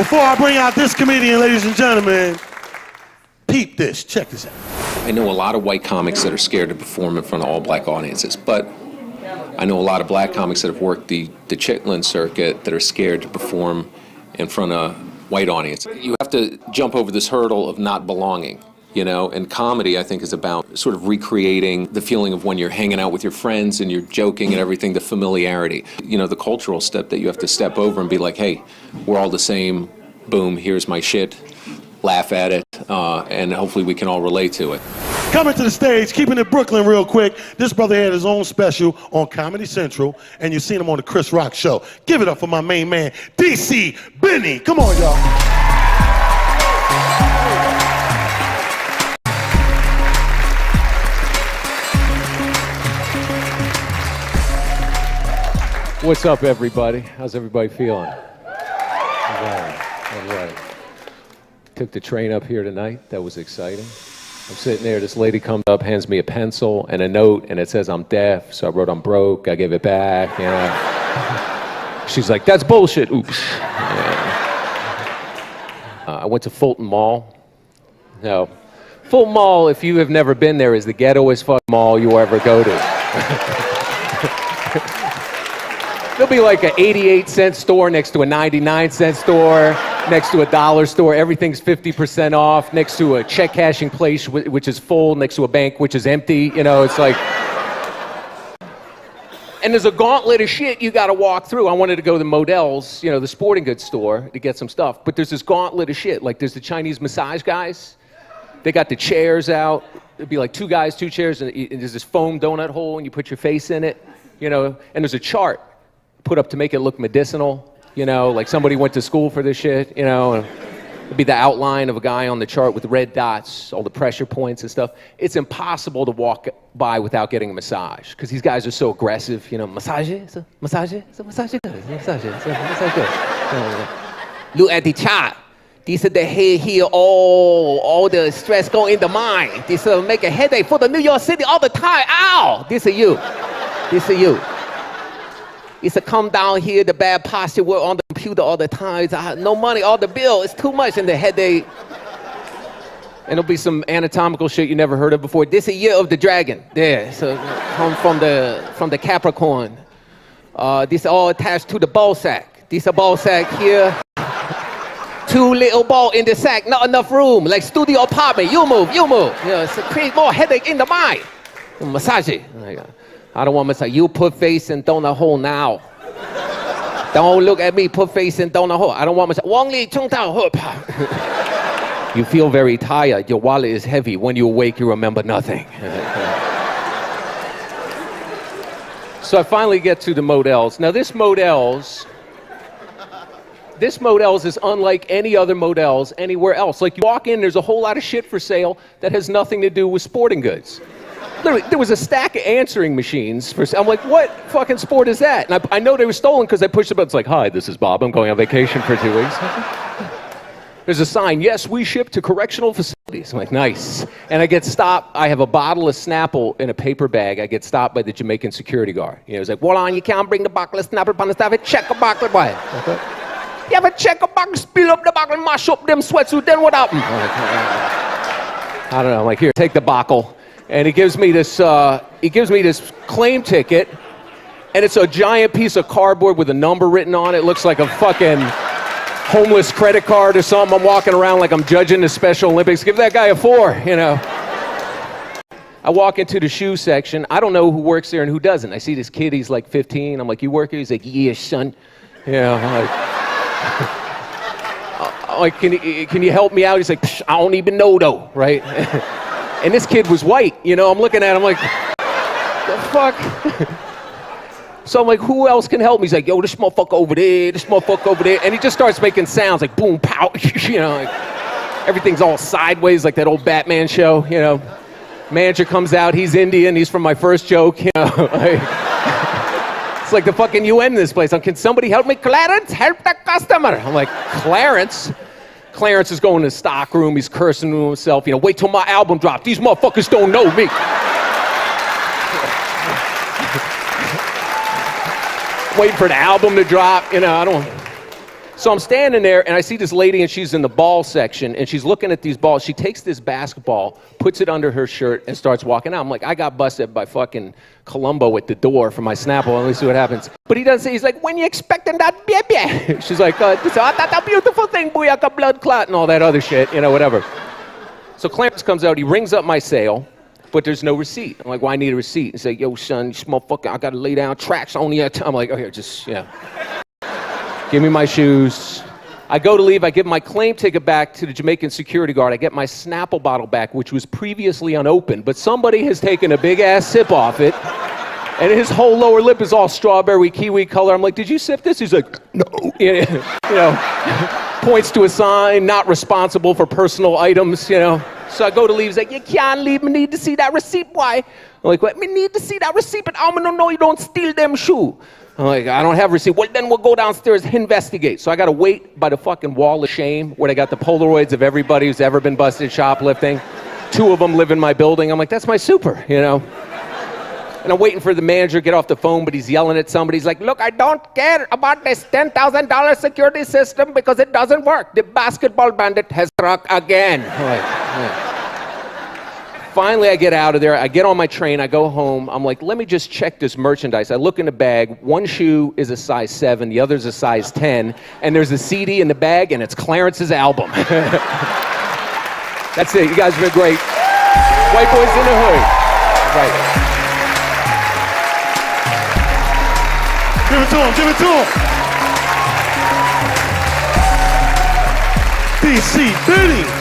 Before I bring out this comedian, ladies and gentlemen, peep this, check this out. I know a lot of white comics that are scared to perform in front of all black audiences, but I know a lot of black comics that have worked the Chitlin circuit that are scared to perform in front of white audience. You have to jump over this hurdle of not belonging, you know, and comedy, I think, is about sort of recreating the feeling of when you're hanging out with your friends and you're joking and everything, the familiarity, you know, the cultural step that you have to step over and be like, hey, we're all the same, boom, here's my shit, laugh at it, and hopefully we can all relate to it. Coming to the stage, keeping it Brooklyn real quick, this brother had his own special on Comedy Central, and you've seen him on the Chris Rock Show. Give it up for my main man, DC Benny. Come on, y'all. What's up, everybody? How's everybody feeling? All right. Took the train up here tonight. That was exciting. I'm sitting there. This lady comes up, hands me a pencil and a note, and it says I'm deaf. So I wrote I'm broke. I gave it back. You know. She's like, that's bullshit. Oops. Yeah. I went to Fulton Mall. No. Fulton Mall, if you have never been there, is the ghettoest fucking mall you'll ever go to. There'll be like an 88-cent store next to a 99-cent store, next to a dollar store. Everything's 50% off, next to a check cashing place which is full, next to a bank which is empty. You know, it's like... And there's a gauntlet of shit you gotta walk through. I wanted to go to Modell's, you know, the sporting goods store, to get some stuff. But there's this gauntlet of shit. Like, there's the Chinese massage guys. They got the chairs out. It'd be like two guys, two chairs, and there's this foam donut hole, and you put your face in it, you know, and there's a chart put up to make it look medicinal, you know, like somebody went to school for this shit, you know, and it'd be the outline of a guy on the chart with red dots, all the pressure points and stuff. It's impossible to walk by without getting a massage, because these guys are so aggressive, you know, massage, massage, massage, massage, massage. Look at the chart. This is the head here, all the stress going in the mind. This will make a headache for the New York City all the time. Ow! This is you. This is you. It's a come down here, the bad posture, work on the computer all the time. It's no money, all the bill, it's too much, and the headache. And there'll be some anatomical shit you never heard of before. This is year of the dragon. There, so come from the Capricorn. This all attached to the ball sack. This a ball sack here. Too little ball in the sack, not enough room. Like studio apartment, you move. You know, it's create more headache in the mind. Massage it. I don't want massage. You put face in donut hole now. Don't look at me, put face in donut hole. I don't want massage. Wang Li Chung Tao He. You feel very tired. Your wallet is heavy. When you awake, you remember nothing. So I finally get to the Modell's. Now this Modell's is unlike any other Modell's anywhere else. Like, you walk in, there's a whole lot of shit for sale that has nothing to do with sporting goods. Literally, there was a stack of answering machines for sale. I'm like, what fucking sport is that? And I know they were stolen because I pushed the button. It's like, hi, this is Bob. I'm going on vacation for 2 weeks. There's a sign, yes, we ship to correctional facilities. I'm like, nice. And I get stopped. I have a bottle of Snapple in a paper bag. I get stopped by the Jamaican security guard. You know, he's like, hold on, you can't bring the bottle of Snapple upon the staff. Check a bottle, boy. You ever check a bottle, spill up the bottle, mash up them sweatsuit, then what happened? I don't know. I'm like, here, take the bottle. And he gives me this claim ticket, and it's a giant piece of cardboard with a number written on it. It looks like a fucking homeless credit card or something. I'm walking around like I'm judging the Special Olympics. Give that guy a 4, you know. I walk into the shoe section. I don't know who works there and who doesn't. I see this kid, he's like 15. I'm like, you work here? He's like, yeah, son. You know, I'm like, can you help me out? He's like, I don't even know though, right? And this kid was white, you know, I'm looking at him like, the fuck? So I'm like, who else can help me? He's like, yo, this motherfucker over there, this motherfucker over there. And he just starts making sounds like boom, pow, you know, like everything's all sideways like that old Batman show, you know. Manager comes out, he's Indian, he's from my first joke, you know. Like, it's like the fucking UN in this place. Can somebody help me? Clarence, help the customer. I'm like, Clarence? Clarence is going to the stock room, he's cursing to himself, you know, wait till my album drops. These motherfuckers don't know me. Waiting for the album to drop, you know, So I'm standing there, and I see this lady, and she's in the ball section, and she's looking at these balls. She takes this basketball, puts it under her shirt, and starts walking out. I'm like, I got busted by fucking Columbo at the door for my Snapple. Let me see what happens. But he doesn't say, he's like, when you expecting that baby? She's like, that's a beautiful thing, booyaka, blood clot, and all that other shit, whatever. So Clarence comes out, he rings up my sale, but there's no receipt. I'm like, well, I need a receipt. He's like, yo, son, you motherfucker, I gotta lay down tracks on you. I'm like, oh, here, just, give me my shoes. I go to leave, I give my claim ticket back to the Jamaican security guard. I get my Snapple bottle back, which was previously unopened, but somebody has taken a big-ass sip off it, and his whole lower lip is all strawberry kiwi color. I'm like, did you sip this? He's like, no. Points to a sign, not responsible for personal items, So I go to leave, he's like, you can't leave, me need to see that receipt, why? I'm like, what, me need to see that receipt, but I'm gonna know you don't steal them shoe. I'm like, I don't have a receipt. Well, then we'll go downstairs and investigate. So I got to wait by the fucking wall of shame where they got the Polaroids of everybody who's ever been busted shoplifting. 2 of them live in my building. I'm like, that's my super, And I'm waiting for the manager to get off the phone, but he's yelling at somebody. He's like, look, I don't care about this $10,000 security system because it doesn't work. The basketball bandit has struck again. I'm like, yeah. Finally, I get out of there. I get on my train. I go home. I'm like, let me just check this merchandise. I look in the bag. One shoe is a size 7. The other's a size 10. And there's a CD in the bag, and it's Clarence's album. That's it. You guys have been great. White Boys in the Hood. Right. Give it to him, give it to him. DC Benny.